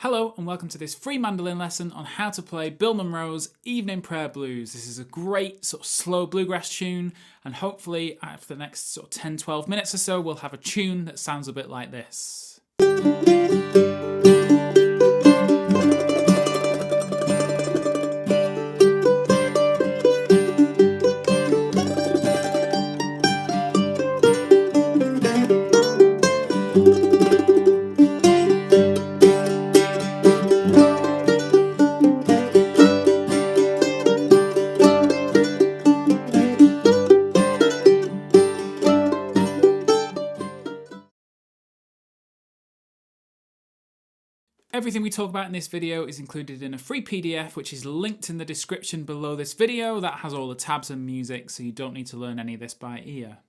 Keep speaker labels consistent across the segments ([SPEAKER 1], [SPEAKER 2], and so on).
[SPEAKER 1] Hello and welcome to this free mandolin lesson on how to play Bill Monroe's Evening Prayer Blues. This is a great sort of slow bluegrass tune, and hopefully after the next sort of 10-12 minutes or so we'll have a tune that sounds a bit like this. Everything we talk about in this video is included in a free PDF which is linked in the description below this video. That has all the tabs and music, so you don't need to learn any of this by ear.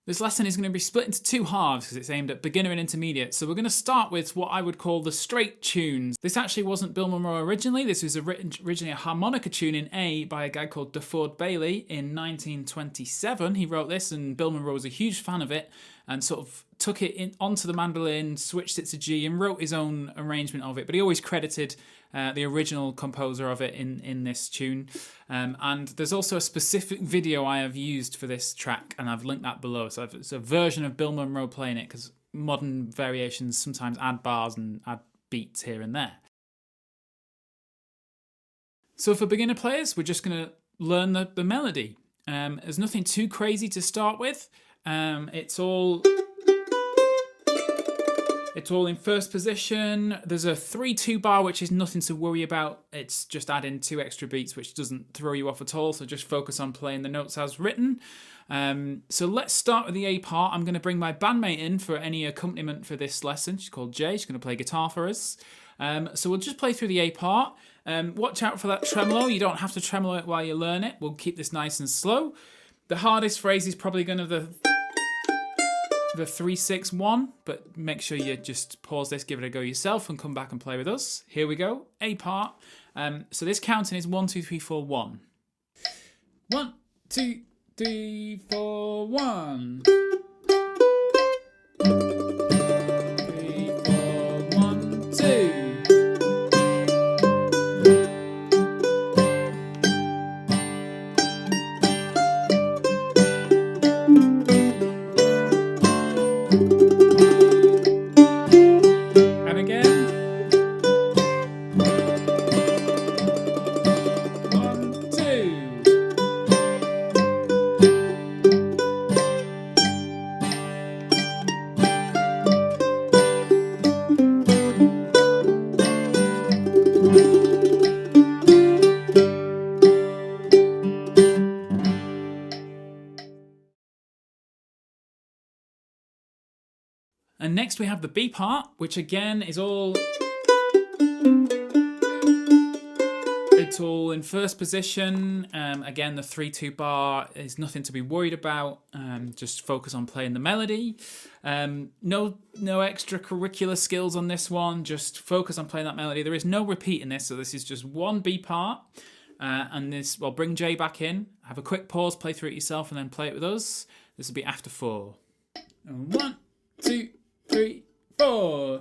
[SPEAKER 1] This lesson is going to be split into two halves because it's aimed at beginner and intermediate. So we're going to start with what I would call the straight tunes. This actually wasn't Bill Monroe originally. This was originally a harmonica tune in A by a guy called DeFord Bailey in 1927. He wrote this and Bill Monroe was a huge fan of it and sort of took it onto the mandolin, switched it to G and wrote his own arrangement of it. But he always credited the original composer of it in this tune. And there's also a specific video I have used for this track, and I've linked that below. So it's a version of Bill Monroe playing it, because modern variations sometimes add bars and add beats here and there. So for beginner players, we're just going to learn the melody. There's nothing too crazy to start with. It's all in first position. There's a 3-2 bar, which is nothing to worry about. It's just adding 2 extra beats, which doesn't throw you off at all. So just focus on playing the notes as written. So let's start with the A part. I'm going to bring my bandmate in for any accompaniment for this lesson. She's called Jay. She's going to play guitar for us. So we'll just play through the A part. Watch out for that tremolo. You don't have to tremolo it while you learn it. We'll keep this nice and slow. The hardest phrase is probably going to the 3-6-1, but make sure you just pause this, give it a go yourself, and come back and play with us. Here we go, A part. So this counting is 1, 2, 3, 4, 1. 1, 2, 3, 4, 1. 3, 4, 1, 2. And next we have the B part, which again is it's all in first position. Again, the 3-2 bar is nothing to be worried about. Just focus on playing the melody. No extracurricular skills on this one. Just focus on playing that melody. There is no repeat in this, so this is just one B part. And this, well, bring Jay back in. Have a quick pause, play through it yourself, and then play it with us. This will be after 4. 1, 2, 3, 4.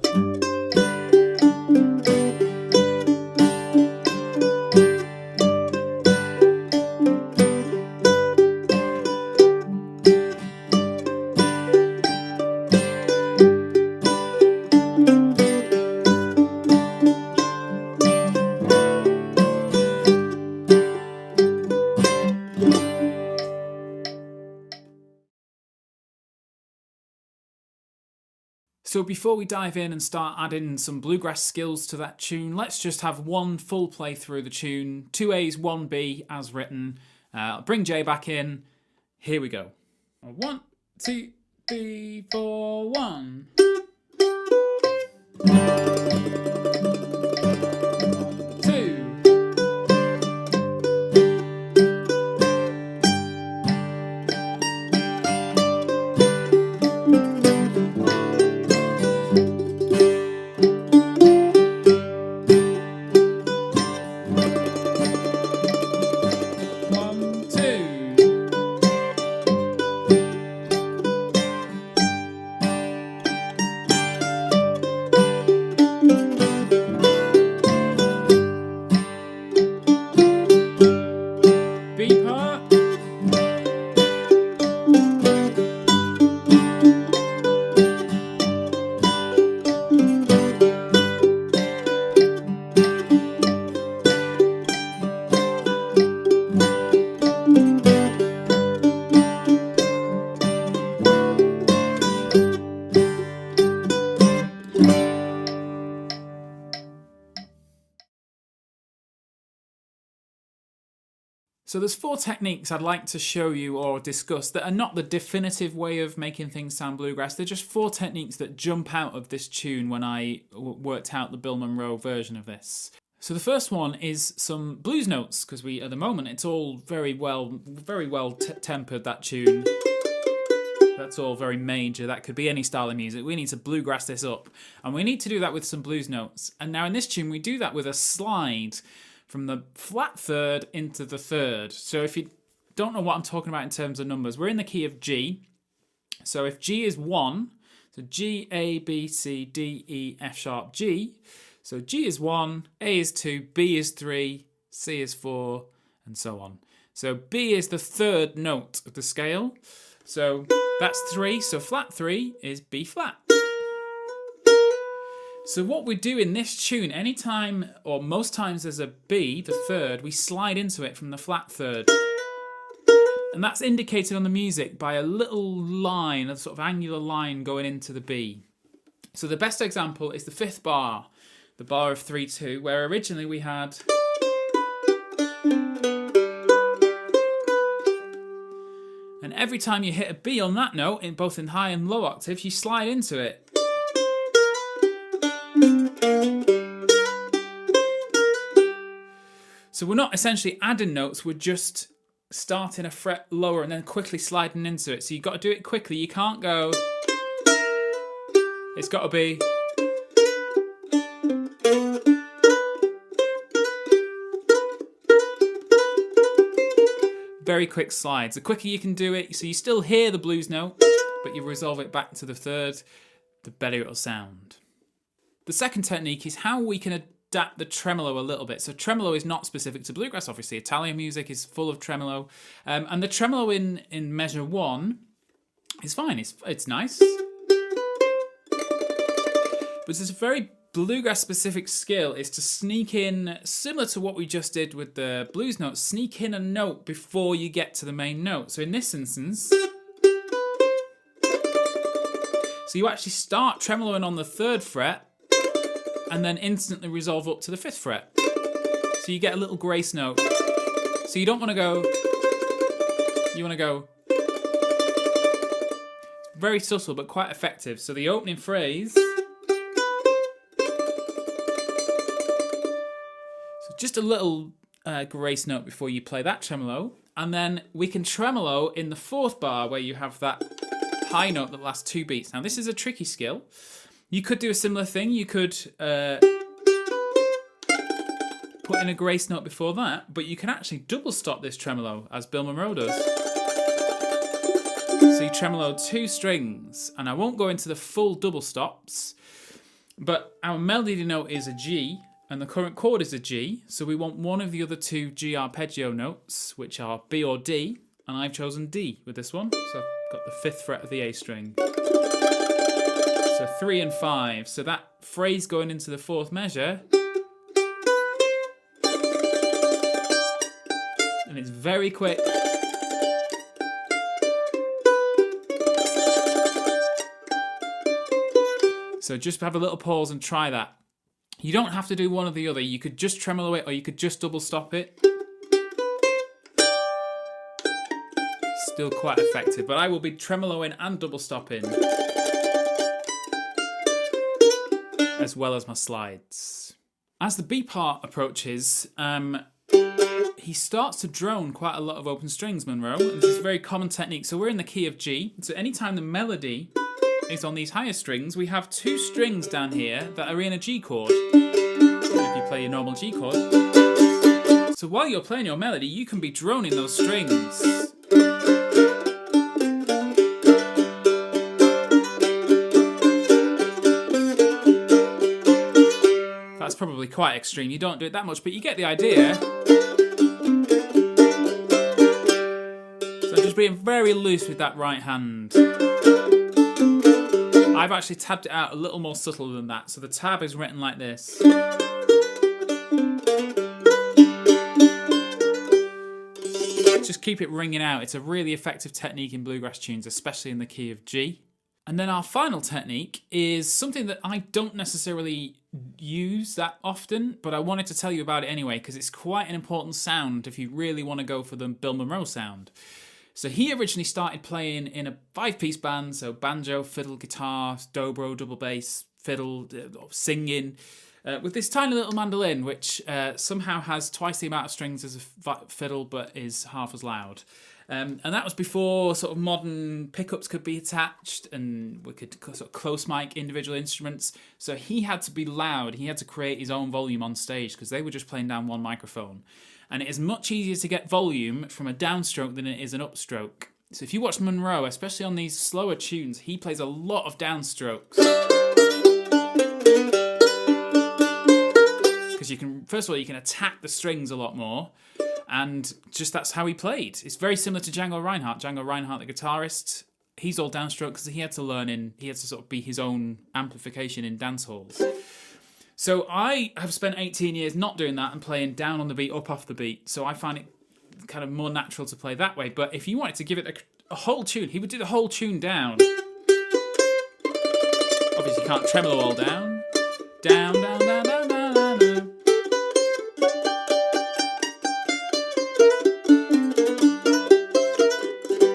[SPEAKER 1] So before we dive in and start adding some bluegrass skills to that tune, let's just have one full play through the tune. 2 A's, 1 B as written. Bring Jay back in. Here we go. 1, 2, 3, 4, 1. 2. So there's 4 techniques I'd like to show you or discuss that are not the definitive way of making things sound bluegrass. They're just 4 techniques that jump out of this tune when I worked out the Bill Monroe version of this. So the first one is some blues notes, because at the moment it's all very well tempered, that tune. That's all very major. That could be any style of music. We need to bluegrass this up, and we need to do that with some blues notes. And now in this tune we do that with a slide from the flat third into the third. So if you don't know what I'm talking about in terms of numbers, we're in the key of G. So if G is 1, so G, A, B, C, D, E, F sharp, G. So G is 1, A is 2, B is 3, C is 4, and so on. So B is the third note of the scale. So that's 3, so flat 3 is B flat. So what we do in this tune, anytime or most times there's a B, the third, we slide into it from the flat third. And that's indicated on the music by a little line, a sort of angular line going into the B. So the best example is the 5th bar, the bar of 3-2, where originally we had... And every time you hit a B on that note, both in high and low octaves, you slide into it. So we're not essentially adding notes, we're just starting a fret lower and then quickly sliding into it. So you've got to do it quickly, you can't go... It's got to be... Very quick slides. The quicker you can do it, so you still hear the blues note, but you resolve it back to the third, the better it'll sound. The second technique is how we can adapt the tremolo a little bit. So tremolo is not specific to bluegrass, obviously. Italian music is full of tremolo. And the tremolo in measure 1 is fine, it's nice. But it's a very bluegrass specific skill is to sneak in, similar to what we just did with the blues notes, sneak in a note before you get to the main note. So in this instance, so you actually start tremoloing on the 3rd fret and then instantly resolve up to the 5th fret. So you get a little grace note. So you don't want to go, you want to go. It's very subtle but quite effective. So the opening phrase, just a little grace note before you play that tremolo, and then we can tremolo in the 4th bar where you have that high note that lasts 2 beats. Now this is a tricky skill. You could do a similar thing. You could put in a grace note before that, but you can actually double stop this tremolo as Bill Monroe does. So you tremolo 2 strings, and I won't go into the full double stops, but our melody note is a G, and the current chord is a G, so we want one of the other 2 G arpeggio notes, which are B or D, and I've chosen D with this one, so I've got the 5th fret of the A string. So 3 and 5, so that phrase going into the 4th measure, and it's very quick. So just have a little pause and try that. You don't have to do one or the other. You could just tremolo it or you could just double stop it. Still quite effective, but I will be tremoloing and double stopping as well as my slides. As the B part approaches, he starts to drone quite a lot of open strings, Monroe. And this is a very common technique. So we're in the key of G. So anytime the melody is on these higher strings, we have 2 strings down here that are in a G chord. If you play your normal G chord. So while you're playing your melody, you can be droning those strings. That's probably quite extreme. You don't do it that much, but you get the idea. So just being very loose with that right hand. I've actually tabbed it out a little more subtle than that. So the tab is written like this. Just keep it ringing out. It's a really effective technique in bluegrass tunes, especially in the key of G. And then our final technique is something that I don't necessarily use that often, but I wanted to tell you about it anyway because it's quite an important sound if you really want to go for the Bill Monroe sound. So he originally started playing in a 5-piece band, so banjo, fiddle, guitar, dobro, double bass, fiddle, singing, with this tiny little mandolin, which somehow has twice the amount of strings as a fiddle, but is half as loud. And that was before sort of modern pickups could be attached and we could sort of close mic individual instruments. So he had to be loud. He had to create his own volume on stage because they were just playing down one microphone. And it is much easier to get volume from a downstroke than it is an upstroke. So if you watch Monroe, especially on these slower tunes, he plays a lot of downstrokes. Because you can, first of all, you can attack the strings a lot more. And just that's how he played. It's very similar to Django Reinhardt. Django Reinhardt, the guitarist, he's all downstroke because he had to sort of be his own amplification in dance halls. So I have spent 18 years not doing that and playing down on the beat, up off the beat. So I find it kind of more natural to play that way. But if you wanted to give it a whole tune, he would do the whole tune down. Obviously you can't tremolo all down. Down, down, down, down, down, down, down.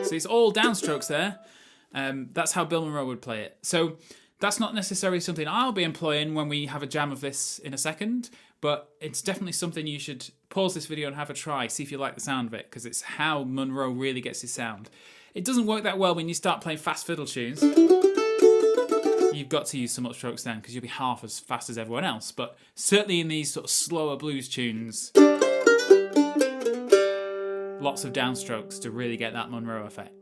[SPEAKER 1] So it's all downstrokes there. That's how Bill Monroe would play it. So that's not necessarily something I'll be employing when we have a jam of this in a second, but it's definitely something you should pause this video and have a try, see if you like the sound of it, because it's how Monroe really gets his sound. It doesn't work that well when you start playing fast fiddle tunes. You've got to use some upstrokes then, because you'll be half as fast as everyone else, but certainly in these sort of slower blues tunes, lots of downstrokes to really get that Monroe effect.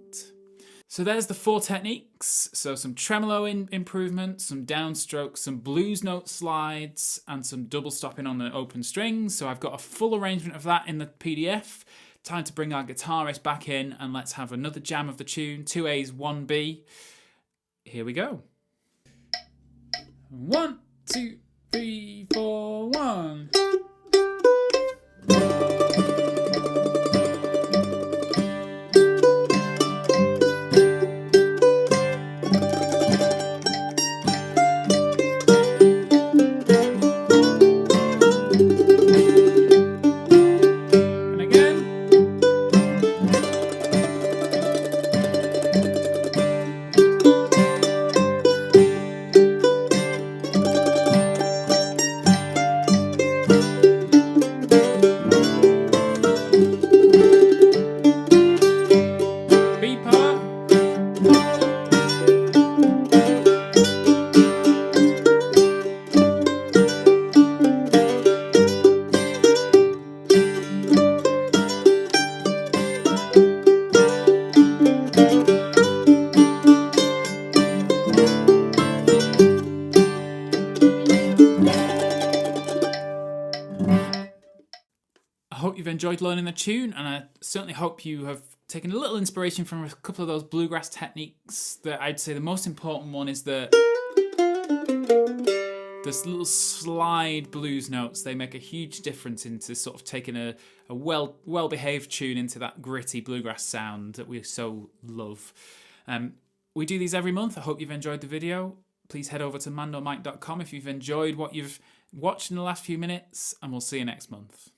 [SPEAKER 1] So there's the 4 techniques. So some tremolo improvements, some downstrokes, some blues note slides, and some double stopping on the open strings. So I've got a full arrangement of that in the PDF. Time to bring our guitarist back in and let's have another jam of the tune. 2 A's, 1 B. Here we go. 1, 2, 3, 4, 1. I hope you've enjoyed learning the tune, and I certainly hope you have taken a little inspiration from a couple of those bluegrass techniques. That I'd say the most important one is this little slide blues notes. They make a huge difference into sort of taking a well-behaved tune into that gritty bluegrass sound that we so love. We do these every month. I hope you've enjoyed the video. Please head over to mandomike.com if you've enjoyed what you've watched in the last few minutes, and we'll see you next month.